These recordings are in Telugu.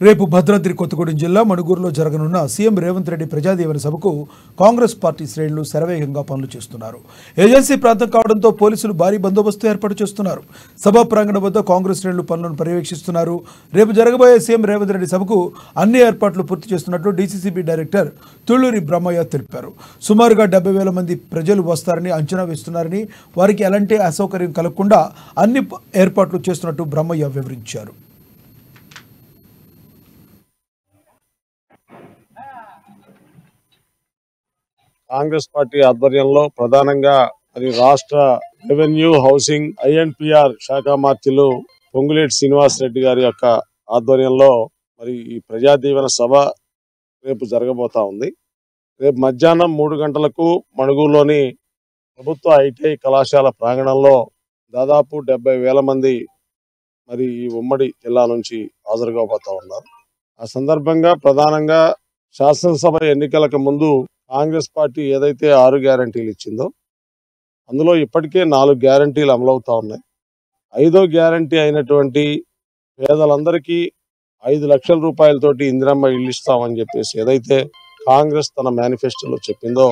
రేపు భద్రాద్రి కొత్తగూడెం జిల్లా మణుగూరులో జరగనున్న సీఎం రేవంత్ రెడ్డి ప్రజాదీవెన సభకు కాంగ్రెస్ పార్టీ శ్రేణులు శరవేగంగా పనులు చేస్తున్నారు. ఏజెన్సీ ప్రాంతం కావడంతో పోలీసులు భారీ బందోబస్తు ఏర్పాటు చేస్తున్నారు. సభా ప్రాంగణం వద్ద కాంగ్రెస్ శ్రేణులు పనులను పర్యవేక్షిస్తున్నారు. రేపు జరగబోయే సీఎం రేవంత్ రెడ్డి సభకు అన్ని ఏర్పాట్లు పూర్తి చేస్తున్నట్లు డీసీసీబీ డైరెక్టర్ తుళ్లూరి బ్రహ్మయ్య తెలిపారు. సుమారుగా 70,000 మంది ప్రజలు వస్తారని అంచనా వేస్తున్నారని, వారికి ఎలాంటి అసౌకర్యం కలగకుండా అన్ని ఏర్పాట్లు చేస్తున్నట్టు బ్రహ్మయ్య వివరించారు. కాంగ్రెస్ పార్టీ ఆధ్వర్యంలో ప్రధానంగా మరి రాష్ట్ర రెవెన్యూ హౌసింగ్ ఐఎన్పిఆర్ శాఖ మంత్రులు పొంగులేటి శ్రీనివాస్ రెడ్డి గారి యొక్క ఆధ్వర్యంలో మరి ఈ ప్రజాదీవెన సభ రేపు జరగబోతా ఉంది. రేపు మధ్యాహ్నం 3 గంటలకు మణుగూరులోని ప్రభుత్వ ఐటీఐ కళాశాల ప్రాంగణంలో దాదాపు 70,000 మంది మరి ఈ ఉమ్మడి జిల్లా నుంచి హాజరుగాబోతా ఉన్నారు. ఆ సందర్భంగా ప్రధానంగా శాసనసభ ఎన్నికలకు ముందు కాంగ్రెస్ పార్టీ ఏదైతే 6 గ్యారంటీలు ఇచ్చిందో అందులో ఇప్పటికే 4 గ్యారంటీలు అమలవుతా ఉన్నాయి. 5వ గ్యారంటీ అయినటువంటి పేదలందరికీ 5 లక్షల రూపాయలతోటి ఇందిరమ్మ ఇల్లు ఇస్తామని చెప్పేసి ఏదైతే కాంగ్రెస్ తన మేనిఫెస్టోలో చెప్పిందో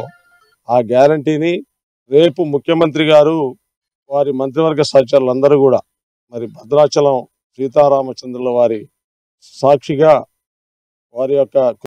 ఆ గ్యారంటీని రేపు ముఖ్యమంత్రి గారు వారి మంత్రివర్గ సహచరులందరూ కూడా మరి భద్రాచలం సీతారామచంద్రుల వారి సాక్షిగా వారి యొక్క